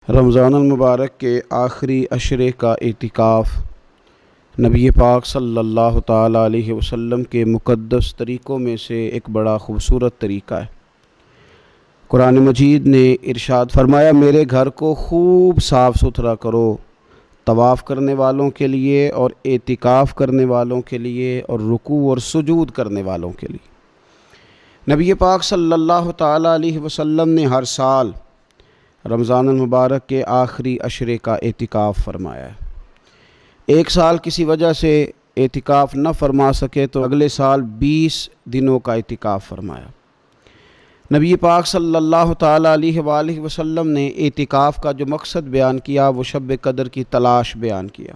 رمضان المبارک کے آخری عشرے کا اعتکاف نبی پاک صلی اللہ تعالیٰ علیہ وسلم کے مقدس طریقوں میں سے ایک بڑا خوبصورت طریقہ ہے۔ قرآن مجید نے ارشاد فرمایا، میرے گھر کو خوب صاف ستھرا کرو، طواف کرنے والوں کے لیے اور اعتکاف کرنے والوں کے لیے اور رکوع اور سجود کرنے والوں کے لیے۔ نبی پاک صلی اللہ تعالیٰ علیہ وسلم نے ہر سال رمضان المبارک کے آخری عشرے کا اعتکاف فرمایا ہے۔ ایک سال کسی وجہ سے اعتکاف نہ فرما سکے تو اگلے سال 20 دنوں کا اعتکاف فرمایا۔ نبی پاک صلی اللہ تعالیٰ علیہ وآلہ وسلم نے اعتکاف کا جو مقصد بیان کیا وہ شب قدر کی تلاش بیان کیا۔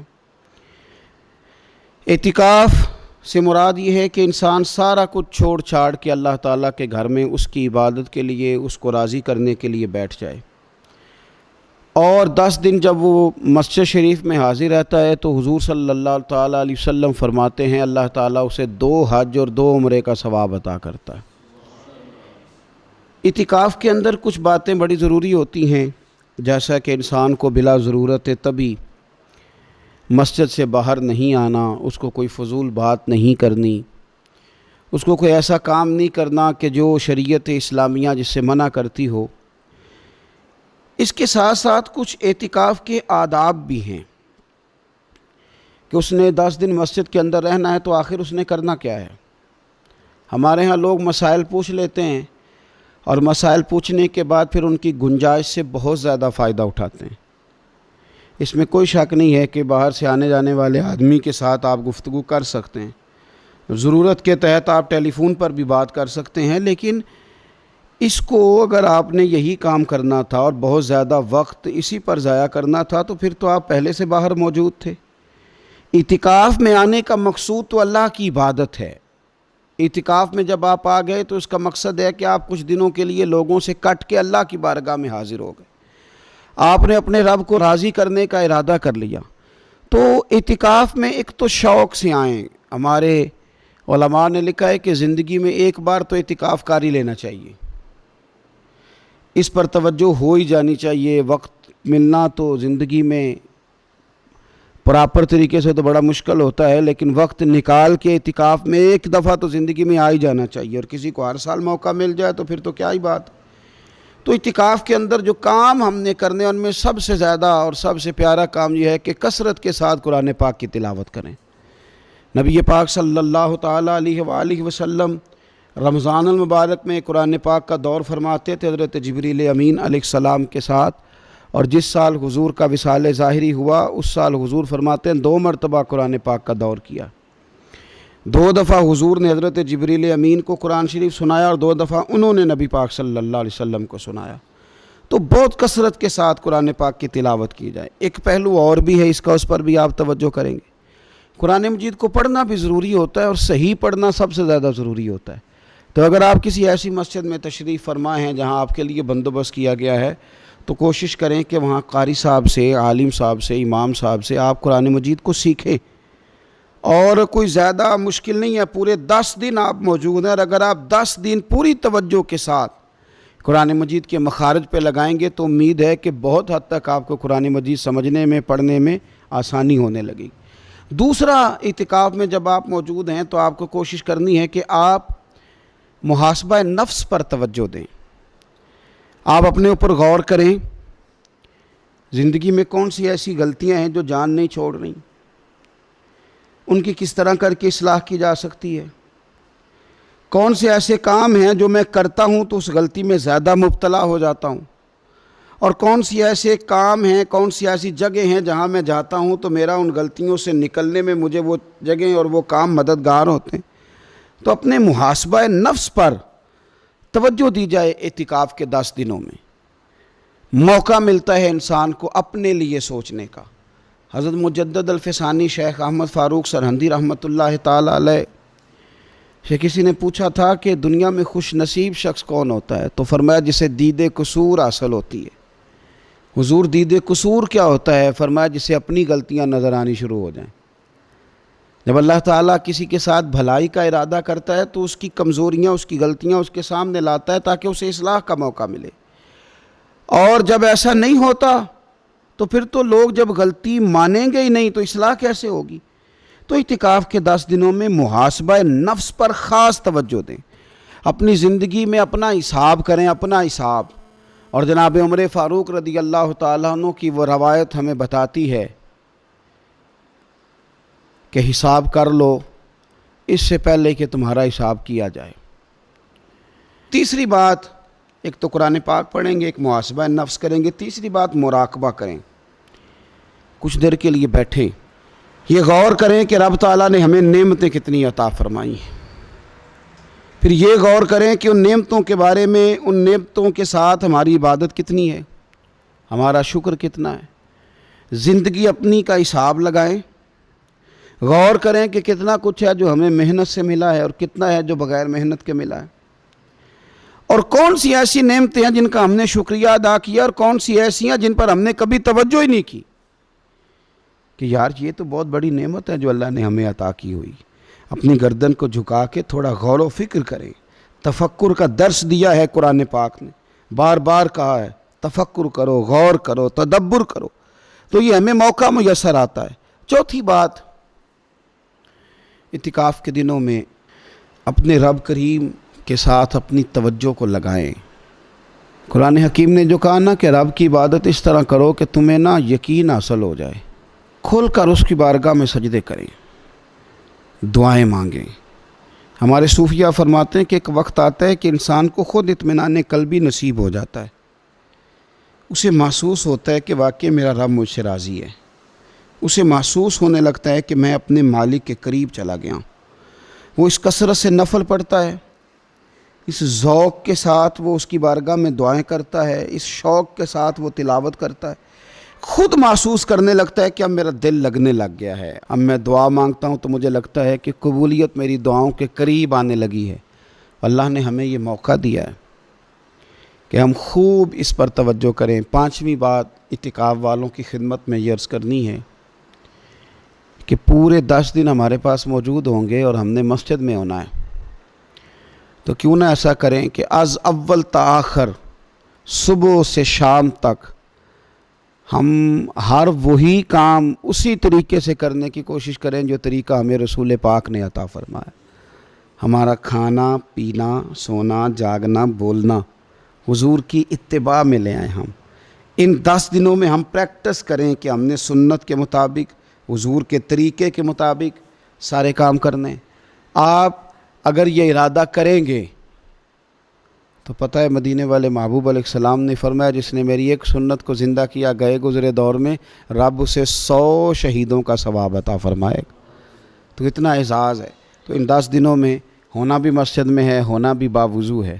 اعتکاف سے مراد یہ ہے کہ انسان سارا کچھ چھوڑ چھاڑ کے اللہ تعالیٰ کے گھر میں اس کی عبادت کے لیے، اس کو راضی کرنے کے لیے بیٹھ جائے، اور 10 دن جب وہ مسجد شریف میں حاضر رہتا ہے تو حضور صلی اللہ تعالیٰ علیہ وسلم فرماتے ہیں اللہ تعالیٰ اسے 2 حج اور 2 عمرے کا ثواب عطا کرتا ہے۔ اعتکاف کے اندر کچھ باتیں بڑی ضروری ہوتی ہیں، جیسا کہ انسان کو بلا ضرورت طبی مسجد سے باہر نہیں آنا، اس کو کوئی فضول بات نہیں کرنی، اس کو کوئی ایسا کام نہیں کرنا کہ جو شریعت اسلامیہ جس سے منع کرتی ہو۔ اس کے ساتھ ساتھ کچھ اعتکاف کے آداب بھی ہیں کہ اس نے 10 دن مسجد کے اندر رہنا ہے تو آخر اس نے کرنا کیا ہے۔ ہمارے ہاں لوگ مسائل پوچھ لیتے ہیں اور مسائل پوچھنے کے بعد پھر ان کی گنجائش سے بہت زیادہ فائدہ اٹھاتے ہیں۔ اس میں کوئی شک نہیں ہے کہ باہر سے آنے جانے والے آدمی کے ساتھ آپ گفتگو کر سکتے ہیں، ضرورت کے تحت آپ ٹیلی فون پر بھی بات کر سکتے ہیں، لیکن اس کو اگر آپ نے یہی کام کرنا تھا اور بہت زیادہ وقت اسی پر ضائع کرنا تھا تو پھر تو آپ پہلے سے باہر موجود تھے۔ اعتکاف میں آنے کا مقصود تو اللہ کی عبادت ہے۔ اعتکاف میں جب آپ آ گئے تو اس کا مقصد ہے کہ آپ کچھ دنوں کے لیے لوگوں سے کٹ کے اللہ کی بارگاہ میں حاضر ہو گئے، آپ نے اپنے رب کو راضی کرنے کا ارادہ کر لیا۔ تو اعتکاف میں ایک تو شوق سے آئیں۔ ہمارے علماء نے لکھا ہے کہ زندگی میں ایک بار تو اعتکاف کاری لینا چاہیے، اس پر توجہ ہو ہی جانی چاہیے۔ وقت ملنا تو زندگی میں پراپر طریقے سے تو بڑا مشکل ہوتا ہے، لیکن وقت نکال کے اعتکاف میں ایک دفعہ تو زندگی میں آ ہی جانا چاہیے، اور کسی کو ہر سال موقع مل جائے تو پھر تو کیا ہی بات۔ تو اعتکاف کے اندر جو کام ہم نے کرنے ان میں سب سے زیادہ اور سب سے پیارا کام یہ ہے کہ کثرت کے ساتھ قرآن پاک کی تلاوت کریں۔ نبی پاک صلی اللہ تعالیٰ علیہ وآلہ وسلم رمضان المبارک میں قرآن پاک کا دور فرماتے تھے حضرت جبریل امین علیہ السلام کے ساتھ، اور جس سال حضور کا وصال ظاہری ہوا اس سال حضور فرماتے ہیں 2 مرتبہ قرآن پاک کا دور کیا۔ 2 دفعہ حضور نے حضرت جبریل امین کو قرآن شریف سنایا اور 2 دفعہ انہوں نے نبی پاک صلی اللہ علیہ وسلم کو سنایا۔ تو بہت کثرت کے ساتھ قرآن پاک کی تلاوت کی جائے۔ ایک پہلو اور بھی ہے اس کا، اس پر بھی آپ توجہ کریں گے۔ قرآن مجید کو پڑھنا بھی ضروری ہوتا ہے اور صحیح پڑھنا سب سے زیادہ ضروری ہوتا ہے۔ تو اگر آپ کسی ایسی مسجد میں تشریف فرما ہیں جہاں آپ کے لیے بندوبست کیا گیا ہے تو کوشش کریں کہ وہاں قاری صاحب سے، عالم صاحب سے، امام صاحب سے آپ قرآن مجید کو سیکھیں، اور کوئی زیادہ مشکل نہیں ہے۔ پورے 10 دن آپ موجود ہیں، اور اگر آپ 10 دن پوری توجہ کے ساتھ قرآن مجید کے مخارج پہ لگائیں گے تو امید ہے کہ بہت حد تک آپ کو قرآن مجید سمجھنے میں، پڑھنے میں آسانی ہونے لگی۔ دوسرا، اعتکاف میں جب آپ موجود ہیں تو آپ کو کوشش کرنی ہے کہ آپ محاسبہ نفس پر توجہ دیں۔ آپ اپنے اوپر غور کریں، زندگی میں کون سی ایسی غلطیاں ہیں جو جان نہیں چھوڑ رہی، ان کی کس طرح کر کے اصلاح کی جا سکتی ہے۔ کون سے ایسے کام ہیں جو میں کرتا ہوں تو اس غلطی میں زیادہ مبتلا ہو جاتا ہوں، اور کون سی ایسے کام ہیں، کون سی ایسی جگہ ہیں جہاں میں جاتا ہوں تو میرا ان غلطیوں سے نکلنے میں مجھے وہ جگہیں اور وہ کام مددگار ہوتے ہیں۔ تو اپنے محاسبہ نفس پر توجہ دی جائے۔ اعتکاف کے 10 دنوں میں موقع ملتا ہے انسان کو اپنے لیے سوچنے کا۔ حضرت مجدد الفسانی شیخ احمد فاروق سرہندی رحمۃ اللہ تعالیٰ علیہ سے کسی نے پوچھا تھا کہ دنیا میں خوش نصیب شخص کون ہوتا ہے، تو فرمایا جسے دید قصور حاصل ہوتی ہے۔ حضور دید قصور کیا ہوتا ہے؟ فرمایا جسے اپنی غلطیاں نظر آنی شروع ہو جائیں۔ جب اللہ تعالیٰ کسی کے ساتھ بھلائی کا ارادہ کرتا ہے تو اس کی کمزوریاں، اس کی غلطیاں اس کے سامنے لاتا ہے تاکہ اسے اصلاح کا موقع ملے، اور جب ایسا نہیں ہوتا تو پھر تو لوگ جب غلطی مانیں گے ہی نہیں تو اصلاح کیسے ہوگی؟ تو اعتکاف کے 10 دنوں میں محاسبہ نفس پر خاص توجہ دیں، اپنی زندگی میں اپنا حساب کریں، اپنا حساب۔ اور جناب عمر فاروق رضی اللہ تعالیٰ عنہ کی وہ روایت ہمیں بتاتی ہے کہ حساب کر لو اس سے پہلے کہ تمہارا حساب کیا جائے۔ تیسری بات، ایک تو قرآن پاک پڑھیں گے، ایک محاسبہ نفس کریں گے، تیسری بات مراقبہ کریں۔ کچھ دیر کے لیے بیٹھیں، یہ غور کریں کہ رب تعالیٰ نے ہمیں نعمتیں کتنی عطا فرمائی ہیں، پھر یہ غور کریں کہ ان نعمتوں کے بارے میں، ان نعمتوں کے ساتھ ہماری عبادت کتنی ہے، ہمارا شکر کتنا ہے۔ زندگی اپنی کا حساب لگائیں، غور کریں کہ کتنا کچھ ہے جو ہمیں محنت سے ملا ہے اور کتنا ہے جو بغیر محنت کے ملا ہے، اور کون سی ایسی نعمتیں ہیں جن کا ہم نے شکریہ ادا کیا اور کون سی ایسی ہیں جن پر ہم نے کبھی توجہ ہی نہیں کی کہ یار یہ تو بہت بڑی نعمت ہے جو اللہ نے ہمیں عطا کی ہوئی۔ اپنی گردن کو جھکا کے تھوڑا غور و فکر کریں۔ تفکر کا درس دیا ہے قرآن پاک نے، بار بار کہا ہے تفکر کرو، غور کرو، تدبر کرو، تو یہ ہمیں موقع میسر آتا ہے۔ چوتھی بات، اعتکاف کے دنوں میں اپنے رب کریم کے ساتھ اپنی توجہ کو لگائیں۔ قرآن حکیم نے جو کہا نا کہ رب کی عبادت اس طرح کرو کہ تمہیں نا یقین حاصل ہو جائے، کھول کر اس کی بارگاہ میں سجدے کریں، دعائیں مانگیں۔ ہمارے صوفیہ فرماتے ہیں کہ ایک وقت آتا ہے کہ انسان کو خود اطمینان قلبی نصیب ہو جاتا ہے، اسے محسوس ہوتا ہے کہ واقعی میرا رب مجھ سے راضی ہے، اسے محسوس ہونے لگتا ہے کہ میں اپنے مالک کے قریب چلا گیا ہوں۔ وہ اس کثرت سے نفل پڑھتا ہے، اس ذوق کے ساتھ وہ اس کی بارگاہ میں دعائیں کرتا ہے، اس شوق کے ساتھ وہ تلاوت کرتا ہے، خود محسوس کرنے لگتا ہے کہ اب میرا دل لگنے لگ گیا ہے، اب میں دعا مانگتا ہوں تو مجھے لگتا ہے کہ قبولیت میری دعاؤں کے قریب آنے لگی ہے۔ اللہ نے ہمیں یہ موقع دیا ہے کہ ہم خوب اس پر توجہ کریں۔ پانچویں بات اعتکاف والوں کی خدمت میں یہ عرض کرنی ہے کہ پورے 10 دن ہمارے پاس موجود ہوں گے اور ہم نے مسجد میں ہونا ہے، تو کیوں نہ ایسا کریں کہ از اول تا آخر، صبح سے شام تک ہم ہر وہی کام اسی طریقے سے کرنے کی کوشش کریں جو طریقہ ہمیں رسول پاک نے عطا فرمایا۔ ہمارا کھانا پینا، سونا جاگنا، بولنا حضور کی اتباع میں لے آئیں۔ ہم ان 10 دنوں میں ہم پریکٹس کریں کہ ہم نے سنت کے مطابق، حضور کے طریقے کے مطابق سارے کام کرنے۔ آپ اگر یہ ارادہ کریں گے تو پتہ ہے مدینے والے محبوب علیہ السلام نے فرمایا جس نے میری ایک سنت کو زندہ کیا گئے گزرے دور میں رب اسے 100 شہیدوں کا ثواب عطا فرمائے گا۔ تو اتنا اعزاز ہے۔ تو ان 10 دنوں میں ہونا بھی مسجد میں ہے، ہونا بھی باوضو ہے،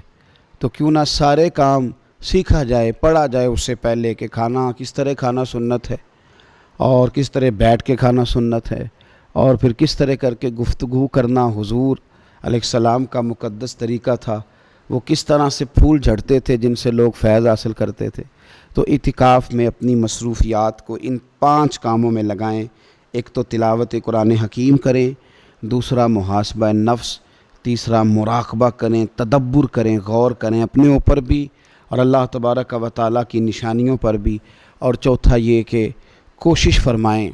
تو کیوں نہ سارے کام سیکھا جائے، پڑھا جائے اس سے پہلے کہ کھانا کس طرح کھانا سنت ہے، اور کس طرح بیٹھ کے کھانا سنت ہے، اور پھر کس طرح کر کے گفتگو کرنا حضور علیہ السلام کا مقدس طریقہ تھا، وہ کس طرح سے پھول جھڑتے تھے جن سے لوگ فیض حاصل کرتے تھے۔ تو اعتکاف میں اپنی مصروفیات کو ان 5 کاموں میں لگائیں۔ ایک تو تلاوت قرآن حکیم کریں، دوسرا محاسبہ نفس، تیسرا مراقبہ کریں، تدبر کریں، غور کریں اپنے اوپر بھی اور اللہ تبارک و تعالیٰ کی نشانیوں پر بھی، اور چوتھا یہ کہ کوشش فرمائیں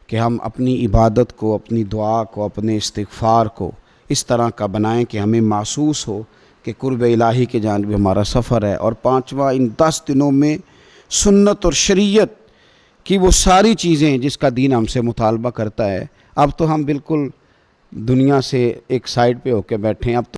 کہ ہم اپنی عبادت کو، اپنی دعا کو، اپنے استغفار کو اس طرح کا بنائیں کہ ہمیں محسوس ہو کہ قرب الہی کے جانب ہمارا سفر ہے۔ اور پانچواں، ان 10 دنوں میں سنت اور شریعت کی وہ ساری چیزیں جس کا دین ہم سے مطالبہ کرتا ہے۔ اب تو ہم بالکل دنیا سے ایک سائیڈ پہ ہو کے بیٹھے ہیں، اب تو